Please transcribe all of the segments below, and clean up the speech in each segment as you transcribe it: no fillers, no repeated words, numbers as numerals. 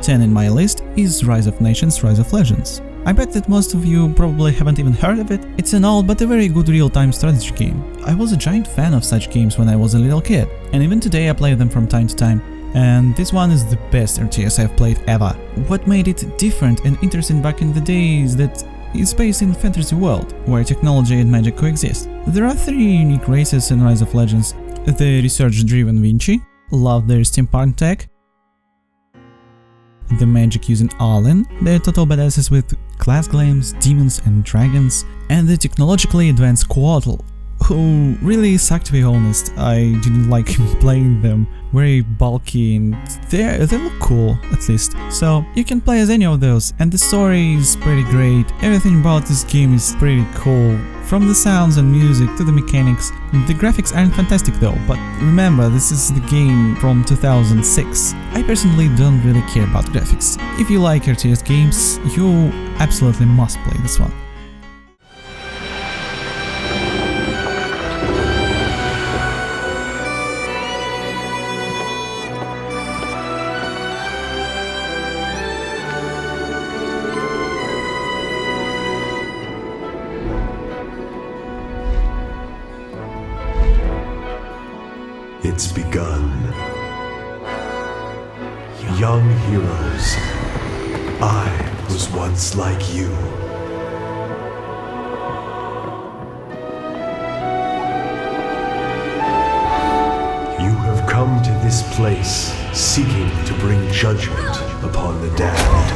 10 in my list is Rise of Nations, Rise of Legends. I bet that most of you probably haven't even heard of it. It's an old but a very good real-time strategy game. I was a giant fan of such games when I was a little kid, and even today I play them from time to time. And this one is the best RTS I've played ever. What made it different and interesting back in the day is that it's based in a fantasy world, where technology and magic coexist. There are 3 unique races in Rise of Legends. The research-driven Vinci, love their steampunk tech. The magic-using Arlen, they're total badasses with class claims, demons and dragons. And the technologically advanced Coatl, who really suck, to be honest. I didn't like playing them, very bulky, and they look cool, at least. So you can play as any of those, and the story is pretty great. Everything about this game is pretty cool, from the sounds and music to the mechanics. The graphics aren't fantastic though, but remember, this is the game from 2006. I personally don't really care about graphics. If you like RTS games, you absolutely must play this one. It's begun. Young heroes, I was once like you. You have come to this place seeking to bring judgment upon the damned.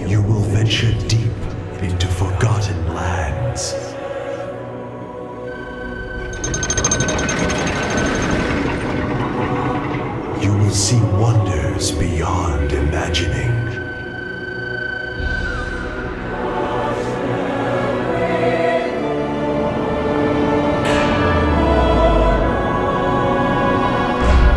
You will venture deep into forgotten lands. You will see wonders beyond imagining.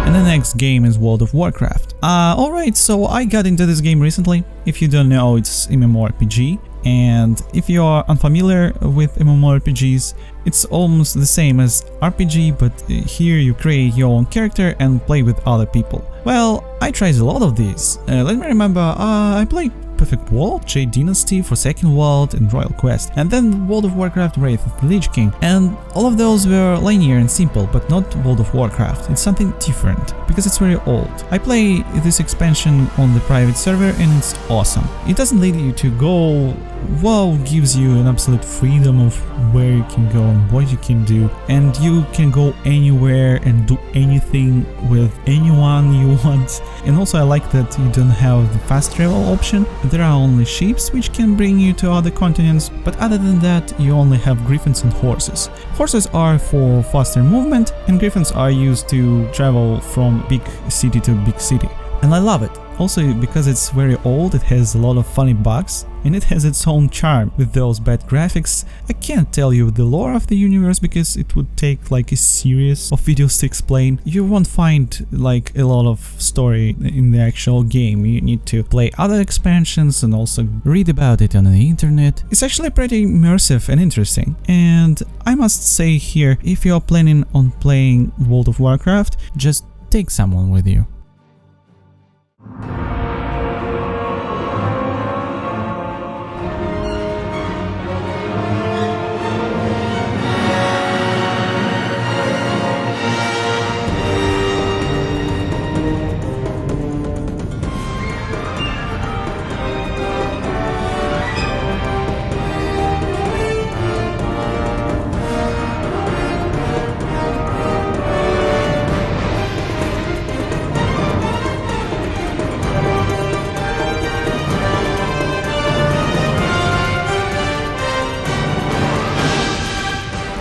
And the next game is World of Warcraft. Alright, so I got into this game recently. If you don't know, it's MMORPG. And if you are unfamiliar with MMORPGs, it's almost the same as RPG, but here you create your own character and play with other people. Well, I tried a lot of these. Let me remember, I played Perfect World, Jade Dynasty, Forsaken World and Royal Quest, and then World of Warcraft Wraith of the Lich King. And all of those were linear and simple, but not World of Warcraft. It's something different, because it's very old. I play this expansion on the private server and it's awesome. It doesn't lead you to go. WoW gives you an absolute freedom of where you can go and what you can do, and you can go anywhere and do anything with anyone you want. And also I like that you don't have the fast travel option. There are only ships which can bring you to other continents, but other than that you only have griffins and horses. Horses are for faster movement and griffins are used to travel from big city to big city. And I love it. Also, because it's very old, it has a lot of funny bugs, and it has its own charm with those bad graphics. I can't tell you the lore of the universe because it would take like a series of videos to explain. You won't find like a lot of story in the actual game. You need to play other expansions and also read about it on the internet. It's actually pretty immersive and interesting. And I must say here, if you're planning on playing World of Warcraft, just take someone with you.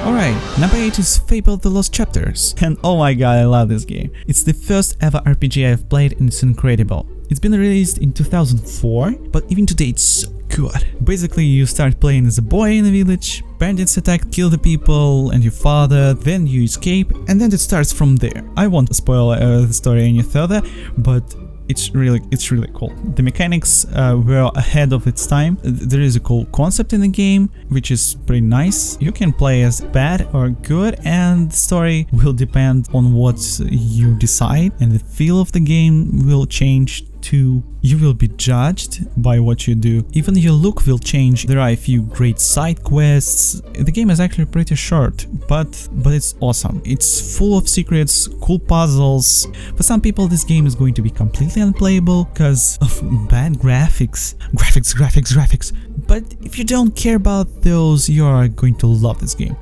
Alright, number 8 is Fable The Lost Chapters, and oh my god, I love this game. It's the first ever RPG I've played and it's incredible. It's been released in 2004, but even today it's so good. Basically, you start playing as a boy in a village, bandits attack, kill the people and your father, then you escape, and then it starts from there. I won't spoil the story any further, but it's really cool. The mechanics were ahead of its time. There is a cool concept in the game, which is pretty nice. You can play as bad or good, and the story will depend on what you decide, and the feel of the game will change too. You will be judged by what you do. Even your look will change. There are a few great side quests. The game is actually pretty short, but it's awesome. It's full of secrets, cool puzzles. For some people this game is going to be completely unplayable because of bad graphics. Graphics. But if you don't care about those, you are going to love this game.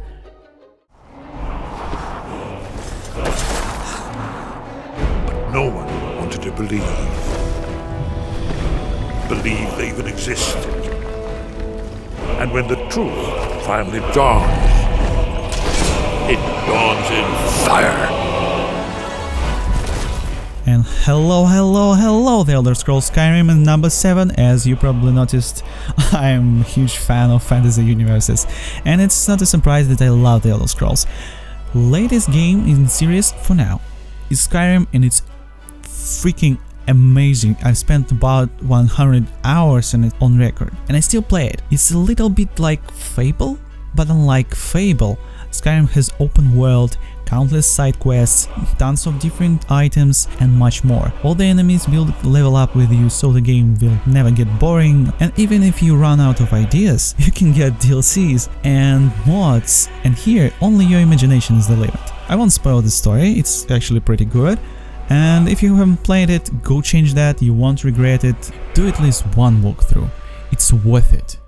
No one wanted to believe they even exist. And when the truth finally dawns, it dawns in fire. And hello, The Elder Scrolls Skyrim is number 7. As you probably noticed, I am a huge fan of fantasy universes, and it's not a surprise that I love The Elder Scrolls. Latest game in the series for now is Skyrim, and it's freaking amazing. I've spent about 100 hours in it on record, and I still play it. It's a little bit like Fable, but unlike Fable, Skyrim has open world, countless side quests, tons of different items, and much more. All the enemies will level up with you, so the game will never get boring, and even if you run out of ideas, you can get DLCs and mods, and here only your imagination is the limit. I won't spoil the story, it's actually pretty good. And if you haven't played it, go change that, you won't regret it. Do at least one walkthrough, it's worth it.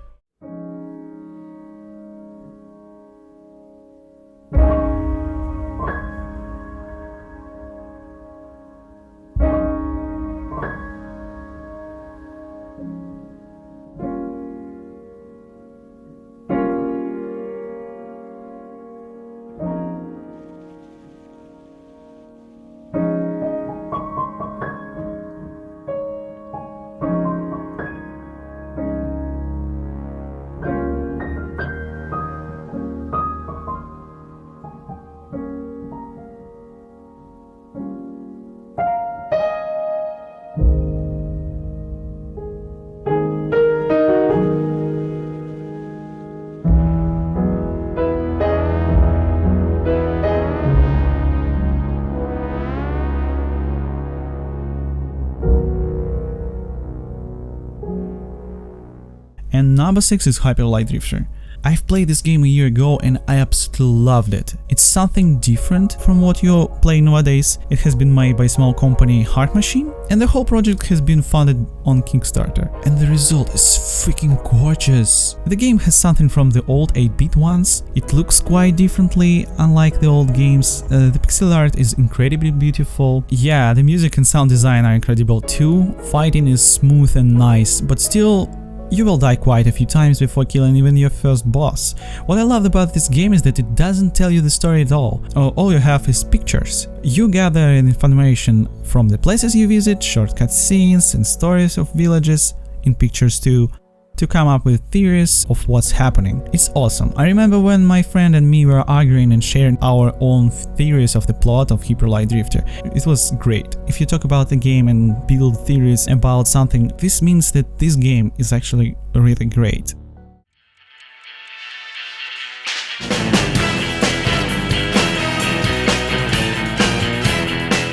And number 6 is Hyperlight Drifter. I've played this game a year ago and I absolutely loved it. It's something different from what you're playing nowadays. It has been made by a small company, Heart Machine, and the whole project has been funded on Kickstarter. And the result is freaking gorgeous. The game has something from the old 8-bit ones. It looks quite differently, unlike the old games. The pixel art is incredibly beautiful. Yeah, the music and sound design are incredible too. Fighting is smooth and nice, but still, you will die quite a few times before killing even your first boss. What I love about this game is that it doesn't tell you the story at all. All you have is pictures. You gather information from the places you visit, short cutscenes and stories of villages in pictures too, to come up with theories of what's happening. It's awesome. I remember when my friend and me were arguing and sharing our own theories of the plot of Hyperlight Drifter. It was great. If you talk about the game and build theories about something, this means that this game is actually really great.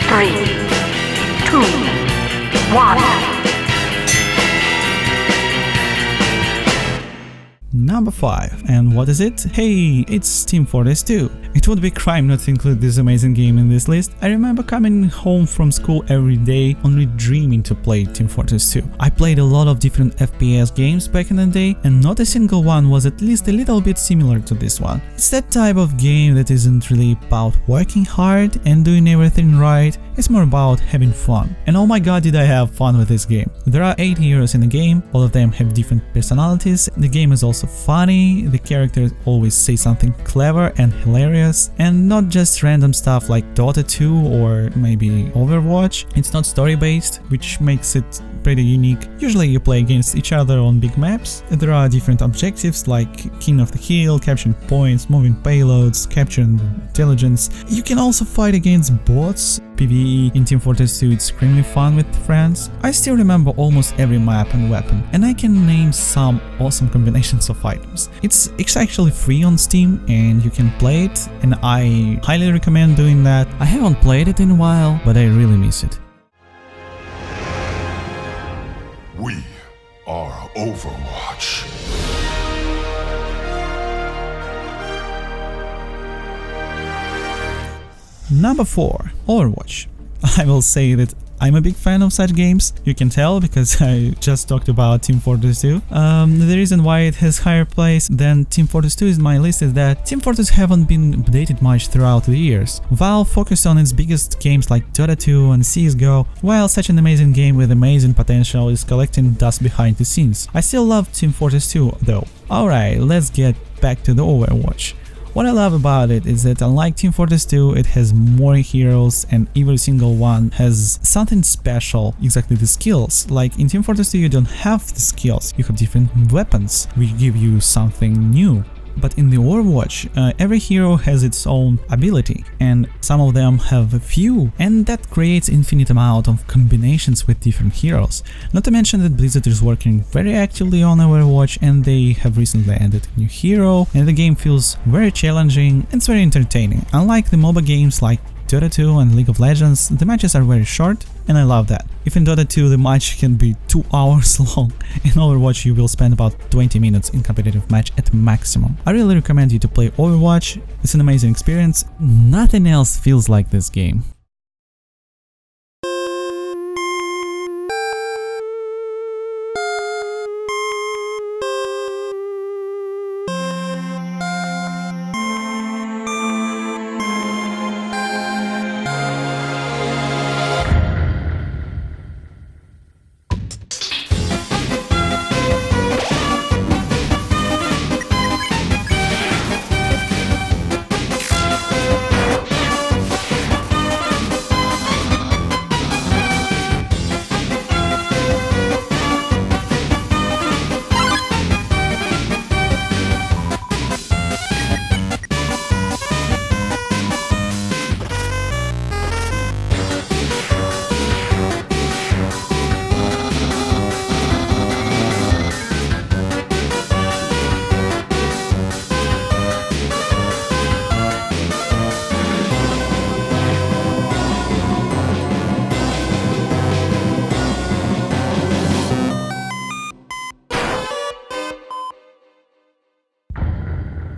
Three, two, one. Number 5. And what is it? Hey, it's Team Fortress 2. It would be a crime not to include this amazing game in this list. I remember coming home from school every day only dreaming to play Team Fortress 2. I played a lot of different FPS games back in the day, and not a single one was at least a little bit similar to this one. It's that type of game that isn't really about working hard and doing everything right, it's more about having fun. And oh my god, did I have fun with this game. There are 8 heroes in the game, all of them have different personalities. The game is also funny, the characters always say something clever and hilarious, and not just random stuff like Dota 2 or maybe Overwatch. It's not story based, which makes it pretty unique. Usually you play against each other on big maps. There are different objectives like King of the Hill, capturing points, moving payloads, capturing intelligence. You can also fight against bots. PvE in Team Fortress 2 is extremely fun with friends. I still remember almost every map and weapon, and I can name some awesome combinations of items. It's actually free on Steam and you can play it, and I highly recommend doing that. I haven't played it in a while, but I really miss it. We are Overwatch. Number 4. Overwatch. I will say that I'm a big fan of such games. You can tell because I just talked about Team Fortress 2. The reason why it has higher place than Team Fortress 2 in my list is that Team Fortress haven't been updated much throughout the years. Valve focused on its biggest games like Dota 2 and CSGO, while such an amazing game with amazing potential is collecting dust behind the scenes. I still love Team Fortress 2 though. Alright, let's get back to the Overwatch. What I love about it is that unlike Team Fortress 2, it has more heroes and every single one has something special, exactly the skills. Like in Team Fortress 2 you don't have the skills, you have different weapons which give you something new. But in the Overwatch, every hero has its own ability, and some of them have a few, and that creates infinite amount of combinations with different heroes. Not to mention that Blizzard is working very actively on Overwatch, and they have recently added a new hero, and the game feels very challenging and it's very entertaining. Unlike the MOBA games like Dota 2 and League of Legends, the matches are very short, and I love that. If in Dota 2 the match can be 2 hours long, in Overwatch you will spend about 20 minutes in competitive match at maximum. I really recommend you to play Overwatch, it's an amazing experience, nothing else feels like this game.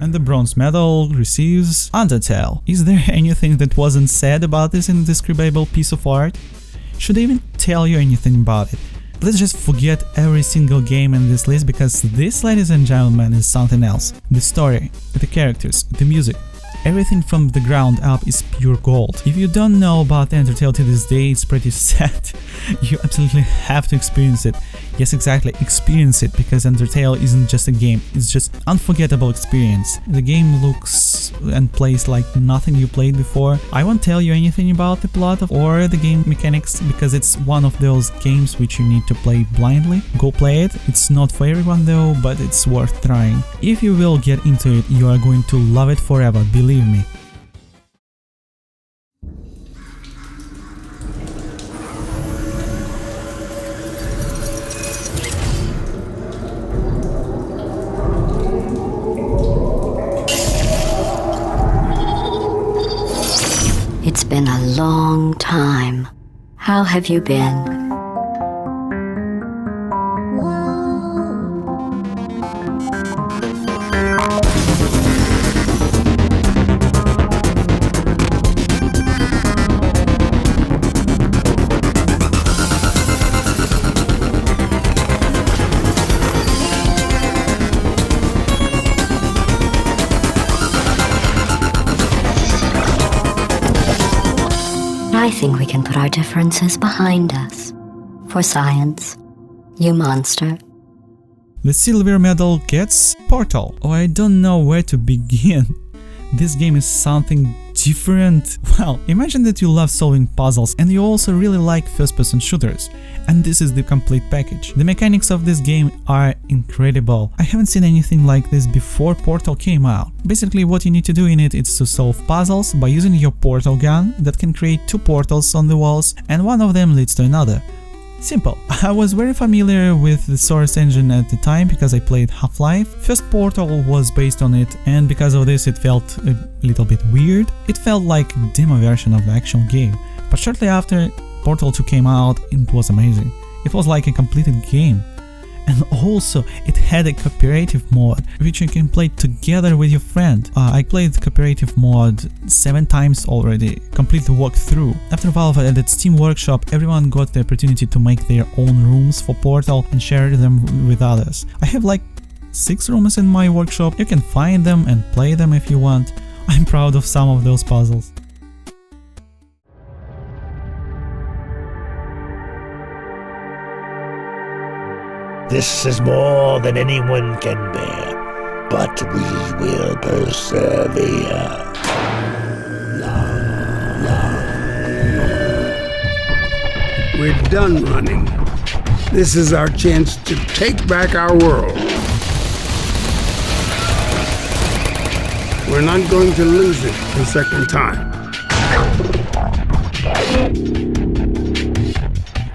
And the bronze medal receives Undertale. Is there anything that wasn't said about this indescribable piece of art? Should I even tell you anything about it? Let's just forget every single game in this list, because this, ladies and gentlemen, is something else. The story, the characters, the music, everything from the ground up is pure gold. If you don't know about Undertale to this day, it's pretty sad. You absolutely have to experience it. Yes, exactly, experience it, because Undertale isn't just a game, it's just unforgettable experience. The game looks and plays like nothing you played before. I won't tell you anything about the plot or the game mechanics, because it's one of those games which you need to play blindly. Go play it, it's not for everyone though, but it's worth trying. If you will get into it, you are going to love it forever, believe me. It's been a long time. How have you been? I think we can put our differences behind us. For science. You monster. The silver medal gets Portal. Oh, I don't know where to begin. This game is something different. Well, imagine that you love solving puzzles and you also really like first-person shooters, and this is the complete package. The mechanics of this game are incredible. I haven't seen anything like this before Portal came out. Basically what you need to do in it is to solve puzzles by using your portal gun that can create 2 portals on the walls, and one of them leads to another. Simple. I was very familiar with the Source engine at the time because I played Half-Life. First Portal was based on it, and because of this it felt a little bit weird. It felt like a demo version of the actual game. But shortly after Portal 2 came out, it was amazing. It was like a completed game. And also, it had a cooperative mode, which you can play together with your friend. I played cooperative mode 7 times already, complete the walkthrough. After Valve added Steam Workshop, everyone got the opportunity to make their own rooms for Portal and share them with others. I have like 6 rooms in my workshop. You can find them and play them if you want. I'm proud of some of those puzzles. This is more than anyone can bear, but we will persevere. We're done running. This is our chance to take back our world. We're not going to lose it a second time.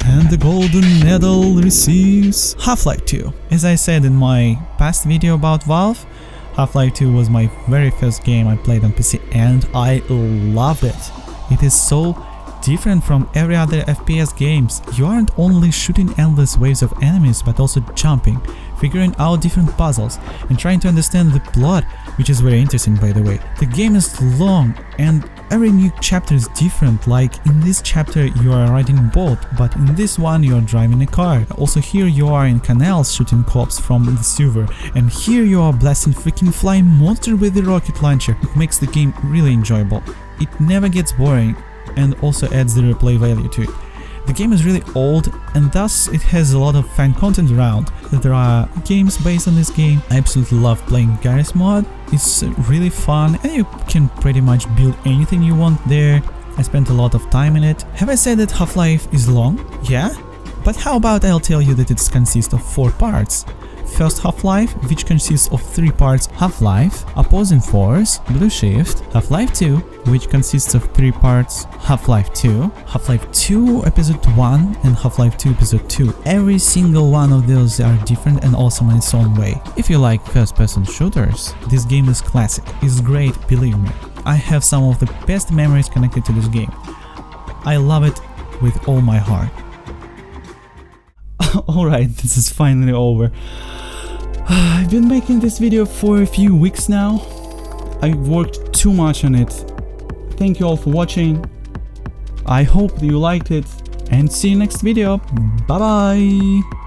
And the golden medal receives Half-Life 2. As I said in my past video about Valve, Half-Life 2 was my very first game I played on PC and I loved it. It is so different from every other FPS games. You aren't only shooting endless waves of enemies but also jumping, figuring out different puzzles and trying to understand the plot, which is very interesting by the way. The game is long and every new chapter is different, like in this chapter you are riding a boat, but in this one you are driving a car. Also here you are in canals shooting cops from the sewer, and here you are blasting freaking flying monster with the rocket launcher. It makes the game really enjoyable. It never gets boring and also adds the replay value to it. The game is really old and thus it has a lot of fan content around. There are games based on this game. I absolutely love playing Garry's mod. It's really fun and you can pretty much build anything you want there. I spent a lot of time in it. Have I said that Half-Life is long? Yeah? But how about I'll tell you that it consists of 4 parts. First Half-Life, which consists of 3 parts: Half-Life, Opposing Force, Blue Shift, Half-Life 2, which consists of 3 parts: Half-Life 2, Half-Life 2 Episode 1 and Half-Life 2 Episode 2. Every single one of those are different and awesome in its own way. If you like first-person shooters, this game is classic. It's great, believe me. I have some of the best memories connected to this game. I love it with all my heart. Alright, this is finally over. I've been making this video for a few weeks now. I worked too much on it. Thank you all for watching. I hope you liked it and see you next video. Bye bye.